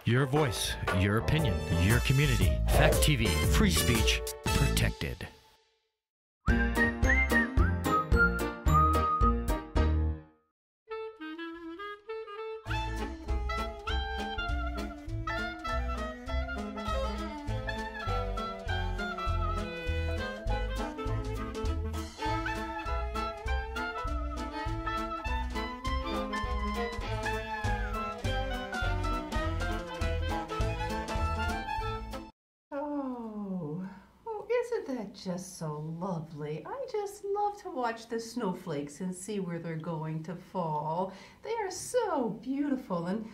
Your voice, your opinion, your community. Fact TV, free speech protected. Isn't that just so lovely? I just love to watch the snowflakes and see where they're going to fall. They are so beautiful, and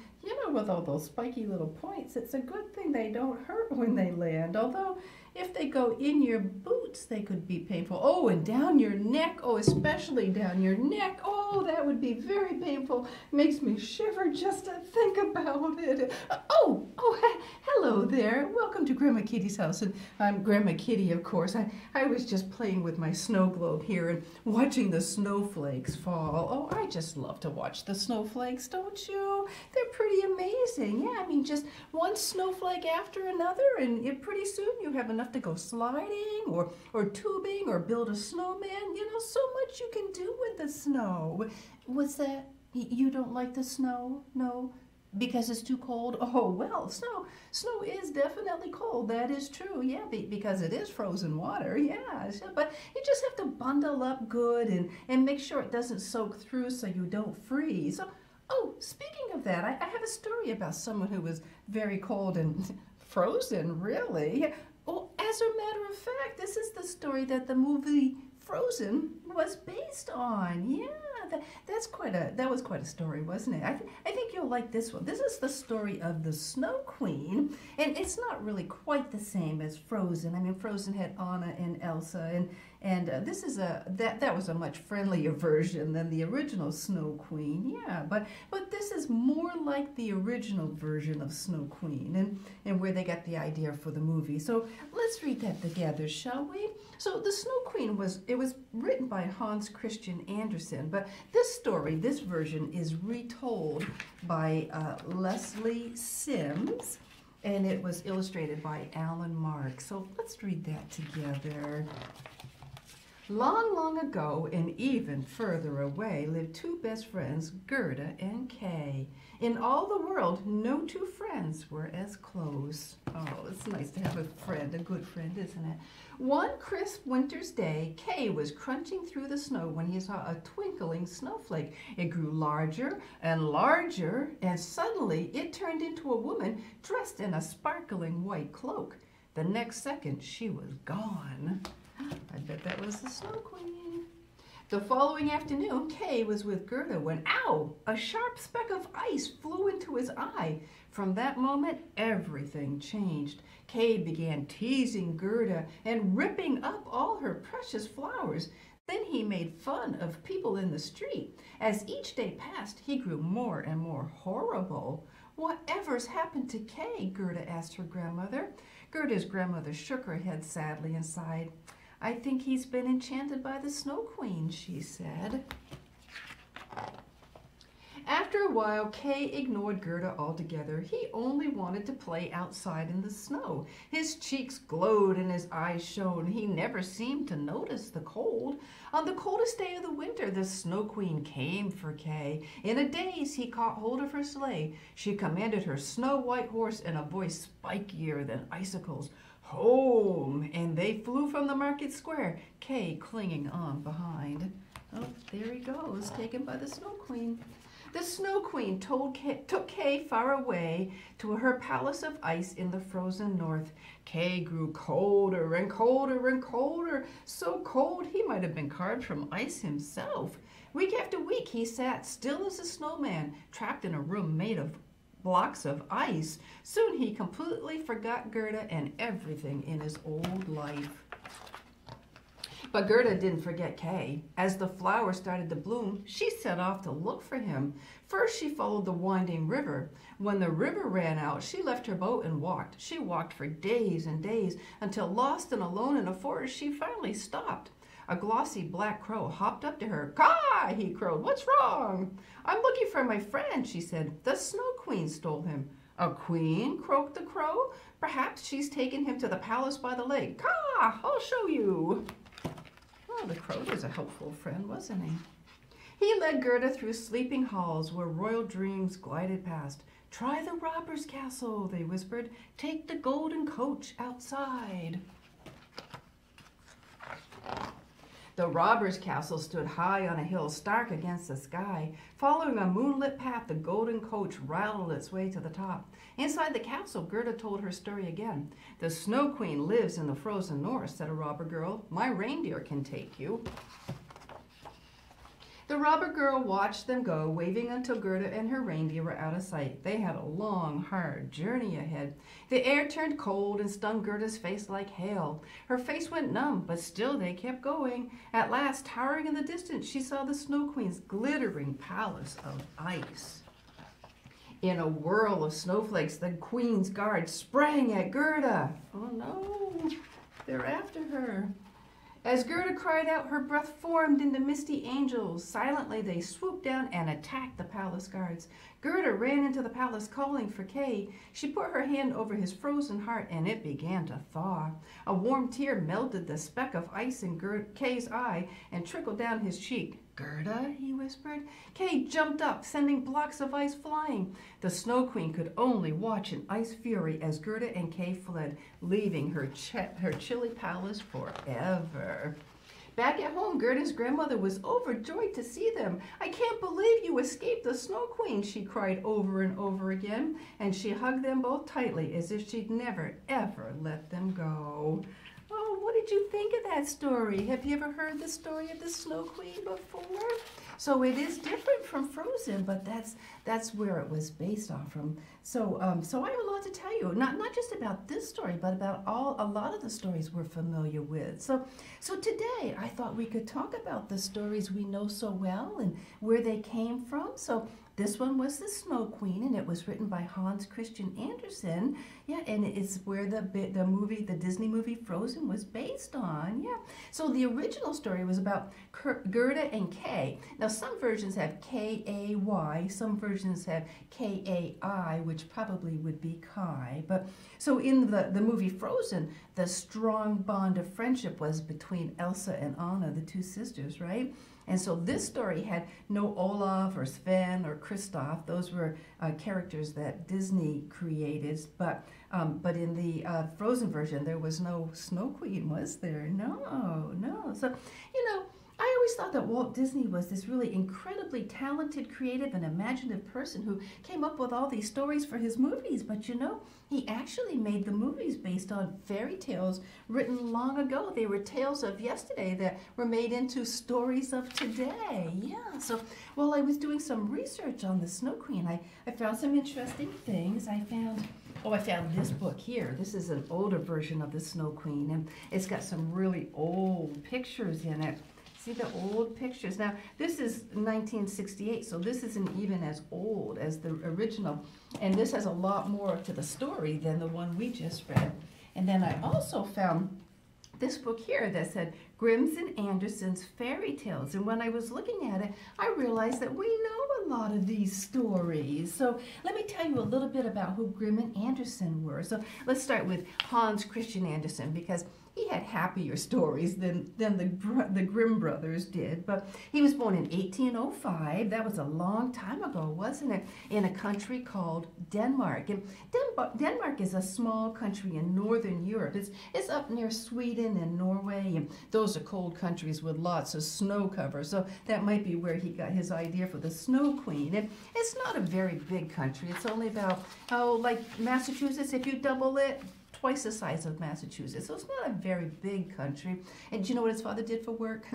with all those spiky little points, it's a good thing they don't hurt when they land. Although, if they go in your boots, they could be painful. Oh, and down your neck. Oh, especially down your neck. Oh, that would be very painful. Makes me shiver just to think about it. Hello there. Welcome to Grandma Kitty's house. And I'm Grandma Kitty, of course. I was just playing with my snow globe here and watching the snowflakes fall. Oh, I just love to watch the snowflakes, don't you? They're pretty amazing. Yeah, I mean, just one snowflake after another, and pretty soon you have enough to go sliding or tubing or build a snowman. So much you can do with the snow. What's that? You don't like the snow? No? Because it's too cold? Oh, well, snow is definitely cold. That is true, yeah, because it is frozen water, yeah. But you just have to bundle up good and make sure it doesn't soak through so you don't freeze. Oh, speaking of that, I have a story about someone who was very cold and frozen, really. Well, as a matter of fact, this is the story that the movie Frozen was based on. Yeah, that was quite a story, wasn't it? I think you'll like this one. This is the story of the Snow Queen, and it's not really quite the same as Frozen. I mean, Frozen had Anna and Elsa, and this is that was a much friendlier version than the original Snow Queen. Yeah, but this is more like the original version of Snow Queen, and where they got the idea for the movie. So let's read that together, shall we? So the Snow Queen was written by Hans Christian Andersen, but this version is retold by Leslie Sims, and it was illustrated by Alan Mark. So let's read that together. Long, long ago, and even further away, lived two best friends, Gerda and Kay. In all the world, no two friends were as close. Oh, it's nice to have a friend, a good friend, isn't it? One crisp winter's day, Kay was crunching through the snow when he saw a twinkling snowflake. It grew larger and larger, and suddenly it turned into a woman dressed in a sparkling white cloak. The next second, she was gone. I bet that was the Snow Queen. The following afternoon, Kay was with Gerda when, ow, a sharp speck of ice flew into his eye. From that moment, everything changed. Kay began teasing Gerda and ripping up all her precious flowers. Then he made fun of people in the street. As each day passed, he grew more and more horrible. Whatever's happened to Kay? Gerda asked her grandmother. Gerda's grandmother shook her head sadly and sighed. I think he's been enchanted by the Snow Queen, she said. After a while, Kay ignored Gerda altogether. He only wanted to play outside in the snow. His cheeks glowed and his eyes shone. He never seemed to notice the cold. On the coldest day of the winter, the Snow Queen came for Kay. In a daze, he caught hold of her sleigh. She commanded her snow-white horse in a voice spikier than icicles. Home! And they flew from the market square, Kay clinging on behind. Oh, there he goes, taken by the Snow Queen. The Snow Queen took Kay far away to her palace of ice in the frozen north. Kay grew colder and colder and colder, so cold he might have been carved from ice himself. Week after week he sat still as a snowman, trapped in a room made of blocks of ice. Soon he completely forgot Gerda and everything in his old life. But Gerda didn't forget Kay. As the flowers started to bloom, she set off to look for him. First, she followed the winding river. When the river ran out, she left her boat and walked. She walked for days and days until, lost and alone in a forest, she finally stopped. A glossy black crow hopped up to her. "Caw!" he crowed. "What's wrong?" "I'm looking for my friend," she said. "The Snow Queen stole him." A queen? Croaked the crow. Perhaps she's taken him to the palace by the lake. Caw! I'll show you. Well, the crow was a helpful friend, wasn't he? He led Gerda through sleeping halls where royal dreams glided past. Try the robber's castle, they whispered. Take the golden coach outside. The robber's castle stood high on a hill, stark against the sky. Following a moonlit path, the golden coach rattled its way to the top. Inside the castle, Gerda told her story again. The Snow Queen lives in the frozen north, said a robber girl. My reindeer can take you. The robber girl watched them go, waving until Gerda and her reindeer were out of sight. They had a long, hard journey ahead. The air turned cold and stung Gerda's face like hail. Her face went numb, but still they kept going. At last, towering in the distance, she saw the Snow Queen's glittering palace of ice. In a whirl of snowflakes, the Queen's guard sprang at Gerda. Oh no, they're after her. As Gerda cried out, her breath formed into misty angels. Silently, they swooped down and attacked the palace guards. Gerda ran into the palace, calling for Kay. She put her hand over his frozen heart, and it began to thaw. A warm tear melted the speck of ice in Kay's eye and trickled down his cheek. Gerda, he whispered. Kay jumped up, sending blocks of ice flying. The Snow Queen could only watch in ice fury as Gerda and Kay fled, leaving her chilly palace forever. Back at home, Gerda's grandmother was overjoyed to see them. I can't believe you escaped the Snow Queen, she cried over and over again, and she hugged them both tightly as if she'd never, ever let them go. Oh, what did you think of that story? Have you ever heard the story of the Snow Queen before? So it is different from Frozen, but that's where it was based off from. So I have a lot to tell you, not just about this story, but about a lot of the stories we're familiar with. So today I thought we could talk about the stories we know so well and where they came from. So this one was The Snow Queen, and it was written by Hans Christian Andersen. Yeah, and it's where the Disney movie Frozen was based on. Yeah. So the original story was about Gerda and Kay. Now some versions have K-A-Y, some versions have K-A-I, which probably would be Kai. But so in the movie Frozen, the strong bond of friendship was between Elsa and Anna, the two sisters, right? And so this story had no Olaf or Sven or Kristoff. Those were characters that Disney created. But in the Frozen version, there was no Snow Queen, was there? No. So, I always thought that Walt Disney was this really incredibly talented, creative, and imaginative person who came up with all these stories for his movies. But he actually made the movies based on fairy tales written long ago. They were tales of yesterday that were made into stories of today. Yeah, so while I was doing some research on the Snow Queen, I found some interesting things. I found this book here. This is an older version of the Snow Queen, and it's got some really old pictures in it. See the old pictures? Now, this is 1968, so this isn't even as old as the original. And this has a lot more to the story than the one we just read. And then I also found this book here that said Grimm's and Andersen's Fairy Tales. And when I was looking at it, I realized that we know a lot of these stories. So let me tell you a little bit about who Grimm and Andersen were. So let's start with Hans Christian Andersen, because he had happier stories than the Grimm brothers did. But he was born in 1805. That was a long time ago, wasn't it? In a country called Denmark. And Denmark is a small country in northern Europe. It's up near Sweden and Norway, and those are cold countries with lots of snow cover. So that might be where he got his idea for the Snow Queen. And it's not a very big country. It's only about, like Massachusetts, if you double it, twice the size of Massachusetts. So it's not a very big country. And do you know what his father did for work?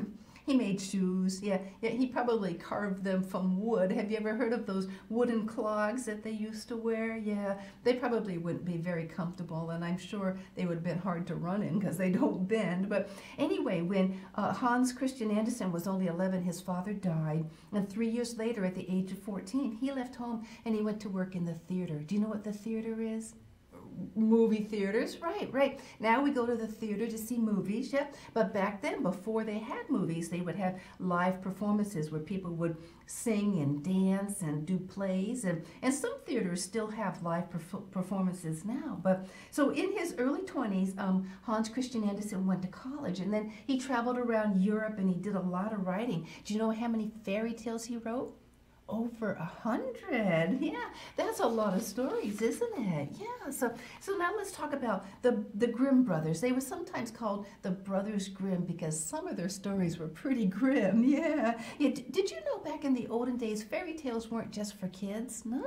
He made shoes. Yeah, he probably carved them from wood. Have you ever heard of those wooden clogs that they used to wear? Yeah, they probably wouldn't be very comfortable, and I'm sure they would have been hard to run in because they don't bend. But anyway, when Hans Christian Andersen was only 11, his father died, and 3 years later, at the age of 14, he left home and he went to work in the theater. Do you know what the theater is? movie theaters, right, right. Now we go to the theater to see movies, yeah. But back then, before they had movies, they would have live performances where people would sing and dance and do plays. And some theaters still have live performances now. But so in his early 20s, Hans Christian Andersen went to college, and then he traveled around Europe and he did a lot of writing. Do you know how many fairy tales he wrote? Over 100. Yeah, that's a lot of stories, isn't it? Yeah. So now let's talk about the Grimm brothers. They were sometimes called the Brothers Grimm because some of their stories were pretty grim. Yeah. Did you know back in the olden days, fairy tales weren't just for kids? No,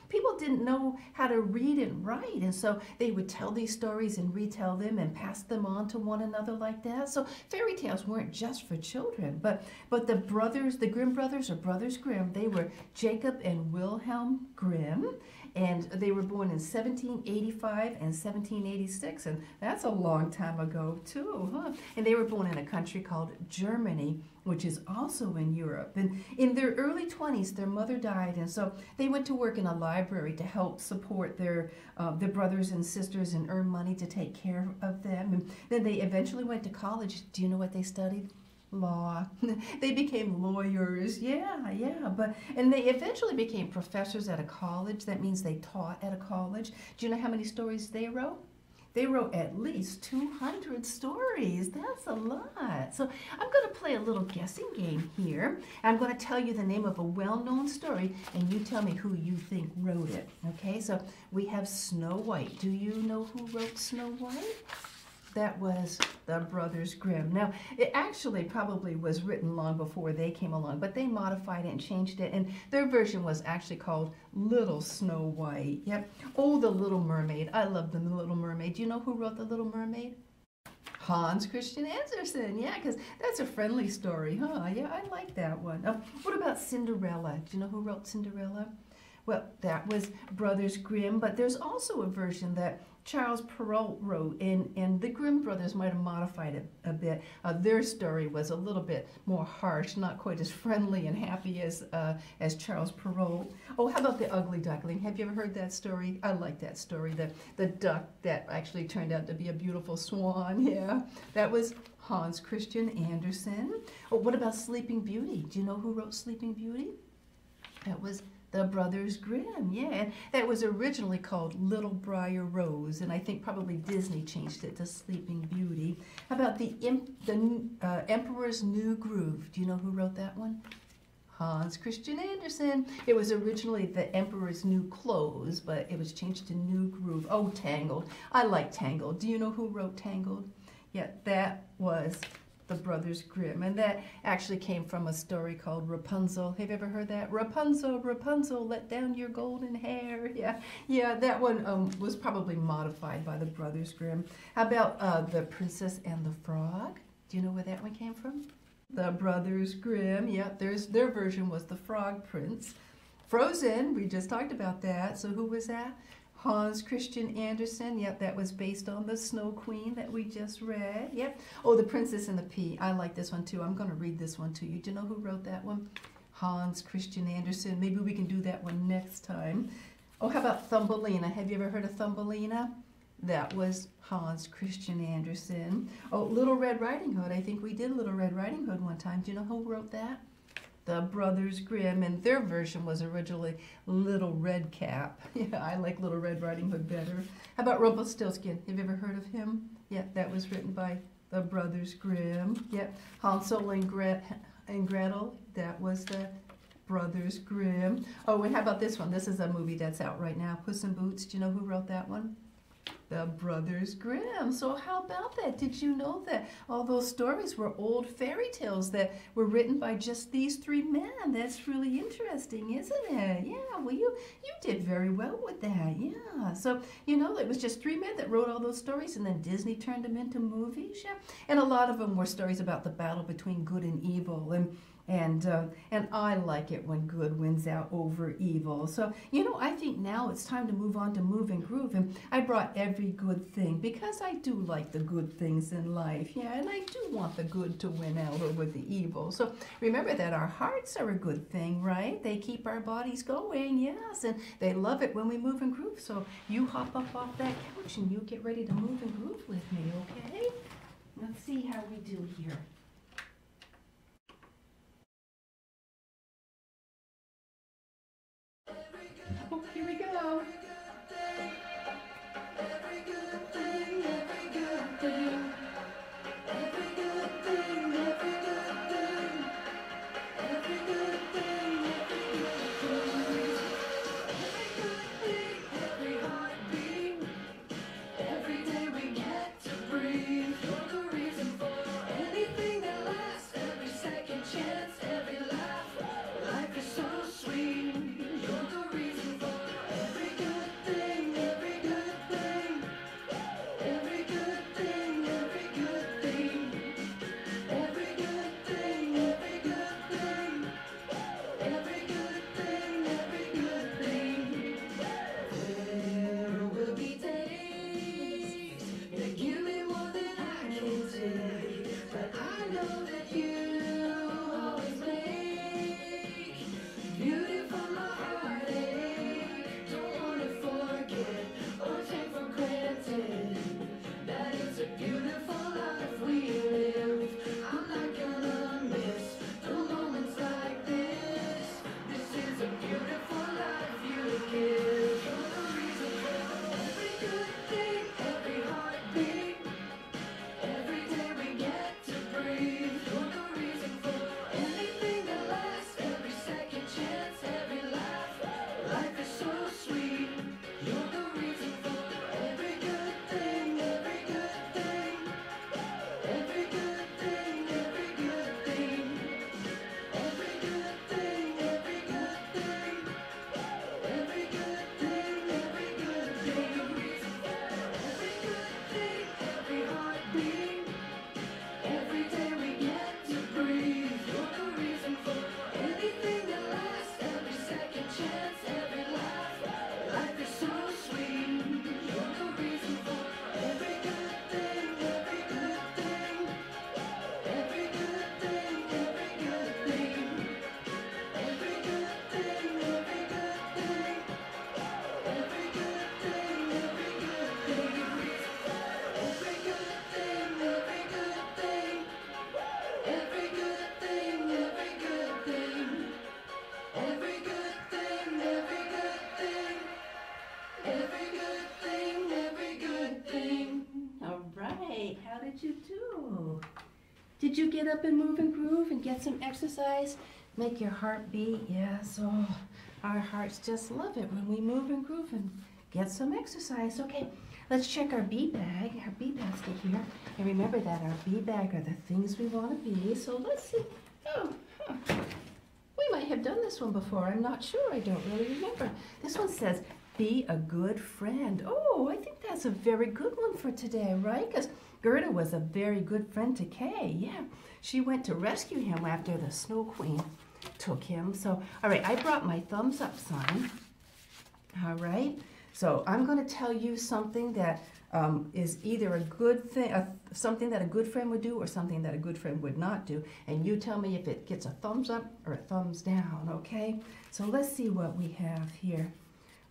people didn't know how to read and write, and so they would tell these stories and retell them and pass them on to one another like that. So fairy tales weren't just for children, but the brothers, the Grimm brothers or Brothers Grimm, they were Jacob and Wilhelm Grimm, and they were born in 1785 and 1786, and that's a long time ago too, huh? And they were born in a country called Germany, which is also in Europe. And in their early 20s, their mother died, and so they went to work in a library to help support their brothers and sisters and earn money to take care of them. And then they eventually went to college. Do you know what they studied? Law. They became lawyers. Yeah. And they eventually became professors at a college. That means they taught at a college. Do you know how many stories they wrote? They wrote at least 200 stories. That's a lot. So I'm going to play a little guessing game here. I'm going to tell you the name of a well-known story, and you tell me who you think wrote it. Okay, so we have Snow White. Do you know who wrote Snow White? That was the Brothers Grimm. Now, it actually probably was written long before they came along, but they modified it and changed it, and their version was actually called Little Snow White. Yep. Oh, The Little Mermaid. I love The Little Mermaid. Do you know who wrote The Little Mermaid? Hans Christian Andersen. Yeah, because that's a friendly story, huh? Yeah, I like that one. What about Cinderella? Do you know who wrote Cinderella? Well, that was Brothers Grimm, but there's also a version that Charles Perrault wrote, and the Grimm brothers might have modified it a bit. Their story was a little bit more harsh, not quite as friendly and happy as Charles Perrault. Oh, how about The Ugly Duckling? Have you ever heard that story? I like that story, the duck that actually turned out to be a beautiful swan. Yeah, that was Hans Christian Andersen. Oh, what about Sleeping Beauty? Do you know who wrote Sleeping Beauty? That was the Brothers Grimm, yeah. And that was originally called Little Briar Rose, and I think probably Disney changed it to Sleeping Beauty. How about the Emperor's New Groove? Do you know who wrote that one? Hans Christian Andersen. It was originally The Emperor's New Clothes, but it was changed to New Groove. Oh, Tangled. I like Tangled. Do you know who wrote Tangled? Yeah, that was the Brothers Grimm, and that actually came from a story called Rapunzel. Have you ever heard that? Rapunzel, Rapunzel, let down your golden hair. Yeah, that one was probably modified by the Brothers Grimm. How about The Princess and the Frog? Do you know where that one came from? The Brothers Grimm. Yeah, their version was The Frog Prince. Frozen, we just talked about that. So who was that? Hans Christian Andersen. Yep, that was based on the Snow Queen that we just read. Yep. Oh, The Princess and the Pea. I like this one too. I'm going to read this one to you. Do you know who wrote that one? Hans Christian Andersen. Maybe we can do that one next time. Oh, how about Thumbelina? Have you ever heard of Thumbelina? That was Hans Christian Andersen. Oh, Little Red Riding Hood. I think we did Little Red Riding Hood one time. Do you know who wrote that? The Brothers Grimm, and their version was originally Little Red Cap. Yeah, I like Little Red Riding Hood better. How about Rumpelstiltskin? Have you ever heard of him? Yeah, that was written by the Brothers Grimm. Yep, Hansel and Gretel. That was the Brothers Grimm. Oh, and how about this one? This is a movie that's out right now, Puss in Boots. Do you know who wrote that one? The Brothers Grimm. So how about that? Did you know that all those stories were old fairy tales that were written by just these three men? That's really interesting, isn't it? Yeah, well, you did very well with that. Yeah. So, it was just three men that wrote all those stories, and then Disney turned them into movies. Yeah. And a lot of them were stories about the battle between good and evil. And And I like it when good wins out over evil. So, I think now it's time to move on to Move and Groove. And I brought every good thing because I do like the good things in life. Yeah, and I do want the good to win out over the evil. So remember that our hearts are a good thing, right? They keep our bodies going, yes, and they love it when we move and groove. So you hop up off that couch and you get ready to move and groove with me, okay? Let's see how we do here. Oh, here we go. Every good thing, every good thing. Every good thing, every good thing. Every good thing, every good thing. Every good thing, every heartbeat. Every day we get to breathe. You're the reason for anything that lasts. Every second chance, every laugh. Life is so sweet. You're the reason for every good thing, every good thing. Every good thing, every good thing. Every good thing, every good thing. Every good thing, every good thing. There will be days that give me more than I can take, but I know that you always make beauty from my heartache. Don't wanna forget or take for granted that it's a beautiful life we live. I'm not gonna miss the moments like this. This is a beautiful life you give. You're the reason for every good thing, every heartbeat. Every day we get to breathe. You're the reason for anything that lasts. Every second chance, every laugh. Life is so sweet. You're the reason for every good thing, every good thing. Every good thing, every good thing. Every good thing, every good thing. Every good thing, every good thing. Every good thing, every heartbeat. Every day we get to breathe. You're the reason for anything that lasts. Every second chance, every laugh. Life is so sweet. You're the reason for every good thing, every good thing. Every good thing, every good thing. Every good thing, every good thing. Every good thing, every good thing. Every good thing, every good thing. Every good thing, every good thing. Every good thing, every good thing. Every good thing, every good thing. All right, how did you do? Did you get up and move and groove and get some exercise? Make your heart beat? Yes, oh, our hearts just love it when we move and groove and get some exercise. Okay, let's check our bee bag, our bee basket here. And remember that our bee bag are the things we want to be. So let's see. Oh, we might have done this one before. I'm not sure. I don't really remember. This one says, be a good friend. Oh, I think that's a very good one for today, right? Because Gerda was a very good friend to Kay. Yeah, she went to rescue him after the Snow Queen took him. So, all right, I brought my thumbs up sign. All right, so I'm going to tell you something that is either a good thing, something that a good friend would do or something that a good friend would not do. And you tell me if it gets a thumbs up or a thumbs down, okay? So let's see what we have here.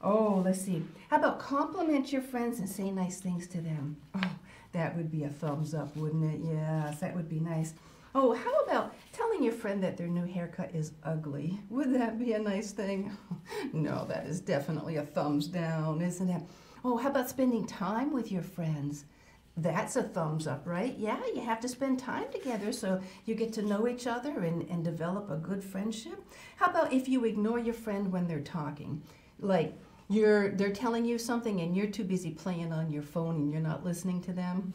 Oh, let's see. How about compliment your friends and say nice things to them? Oh, that would be a thumbs up, wouldn't it? Yes, that would be nice. Oh, how about telling your friend that their new haircut is ugly? Would that be a nice thing? No, that is definitely a thumbs down, isn't it? Oh, how about spending time with your friends? That's a thumbs up, right? Yeah, you have to spend time together so you get to know each other and develop a good friendship. How about if you ignore your friend when they're talking? Like, they're telling you something and you're too busy playing on your phone and you're not listening to them?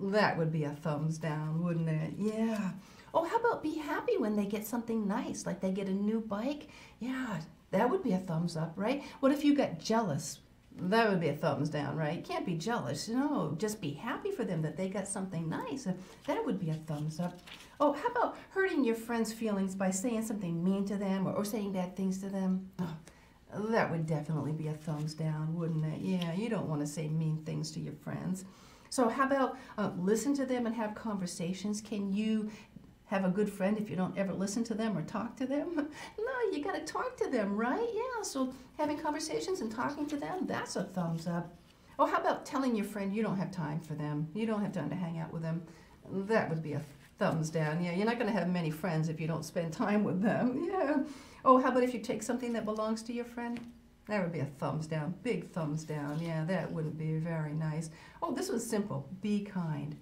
That would be a thumbs down, wouldn't it? Yeah. Oh, how about be happy when they get something nice, like they get a new bike? Yeah, that would be a thumbs up, right? What if you got jealous That would be a thumbs down, right? Can't be jealous. No, just be happy for them that they got something nice. That would be a thumbs up. Oh, how about hurting your friends' feelings by saying something mean to them or saying bad things to them? Oh, that would definitely be a thumbs down, wouldn't it? Yeah, you don't want to say mean things to your friends. So how about listen to them and have conversations? Can you have a good friend if you don't ever listen to them or talk to them? No, you got to talk to them, right? Yeah, so having conversations and talking to them, that's a thumbs up. Oh, how about telling your friend you don't have time for them? You don't have time to hang out with them? That would be a thumbs down. Yeah, you're not going to have many friends if you don't spend time with them. Yeah. Oh, how about if you take something that belongs to your friend? That would be a thumbs down, big thumbs down. Yeah, that wouldn't be very nice. Oh, this was simple. Be kind.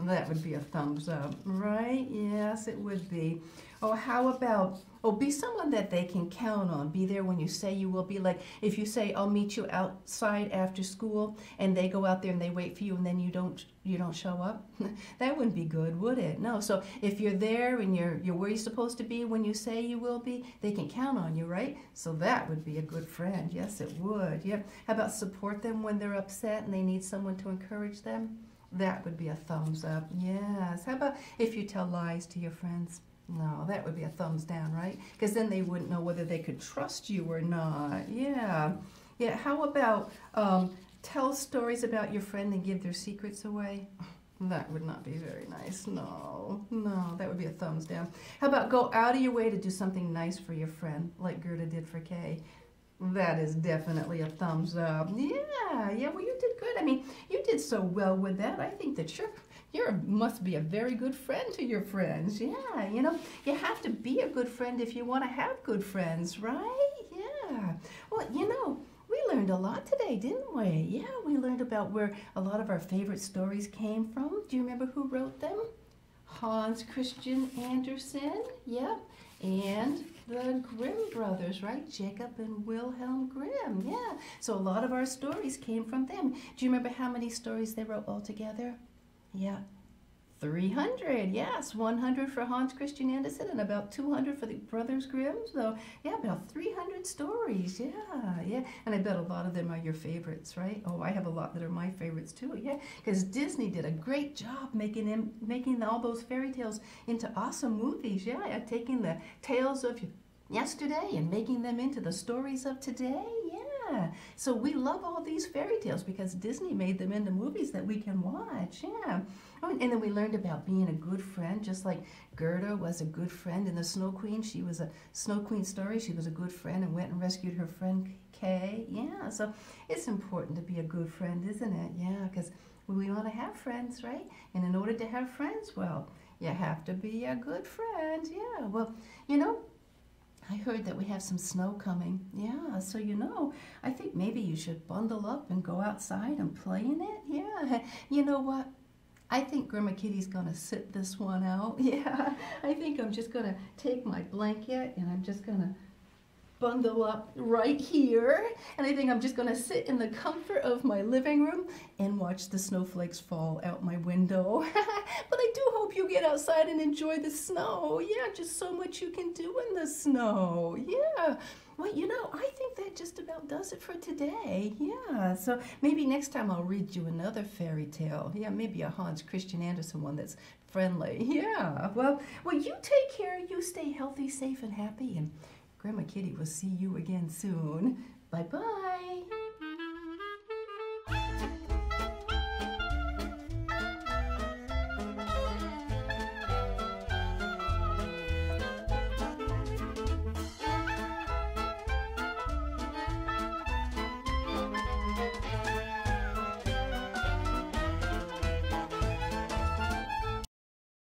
That would be a thumbs up, right? Yes, it would be. Oh, how about, be someone that they can count on. Be there when you say you will be. Like if you say, I'll meet you outside after school, and they go out there and they wait for you, and then you don't show up. That wouldn't be good, would it? No. So if you're there and you're where you're supposed to be when you say you will be, they can count on you, right? So that would be a good friend. Yes, it would. Yep. How about support them when they're upset and they need someone to encourage them? That would be a thumbs up. Yes. How about if you tell lies to your friends? No, that would be a thumbs down, right? Because then they wouldn't know whether they could trust you or not. Yeah. Yeah. How about tell stories about your friend and give their secrets away? That would not be very nice. No, that would be a thumbs down. How about go out of your way to do something nice for your friend, like Gerda did for Kay? That is definitely a thumbs up. Yeah, well, you did good. I mean, you did so well with that. I think that you must be a very good friend to your friends. Yeah, you have to be a good friend if you want to have good friends, right? Yeah. Well, we learned a lot today, didn't we? Yeah, we learned about where a lot of our favorite stories came from. Do you remember who wrote them? Hans Christian Andersen. Yep. And the Grimm brothers, right? Jacob and Wilhelm Grimm. Yeah. So a lot of our stories came from them. Do you remember how many stories they wrote altogether? Yeah. 300, yes, 100 for Hans Christian Andersen and about 200 for the Brothers Grimm. So, yeah, about 300 stories, yeah. And I bet a lot of them are your favorites, right? Oh, I have a lot that are my favorites too, yeah, because Disney did a great job making all those fairy tales into awesome movies, yeah, taking the tales of yesterday and making them into the stories of today, yeah. So we love all these fairy tales because Disney made them into movies that we can watch, yeah. Oh, and then we learned about being a good friend, just like Gerda was a good friend in the Snow Queen. She was a Snow Queen story. She was a good friend and went and rescued her friend Kay. Yeah, so it's important to be a good friend, isn't it? Yeah, because we want to have friends, right? And in order to have friends, well, you have to be a good friend. Yeah, well, I heard that we have some snow coming. Yeah, so I think maybe you should bundle up and go outside and play in it. Yeah, you know what? I think Grandma Kitty's gonna sit this one out. Yeah, I think I'm just gonna take my blanket and I'm just gonna bundle up right here. And I think I'm just gonna sit in the comfort of my living room and watch the snowflakes fall out my window. But I do hope you get outside and enjoy the snow. Yeah, just so much you can do in the snow. Yeah. Well, I think that just about does it for today. Yeah, so maybe next time I'll read you another fairy tale. Yeah, maybe a Hans Christian Andersen one that's friendly. Yeah, well, you take care. You stay healthy, safe, and happy, and Grandma Kitty will see you again soon. Bye-bye.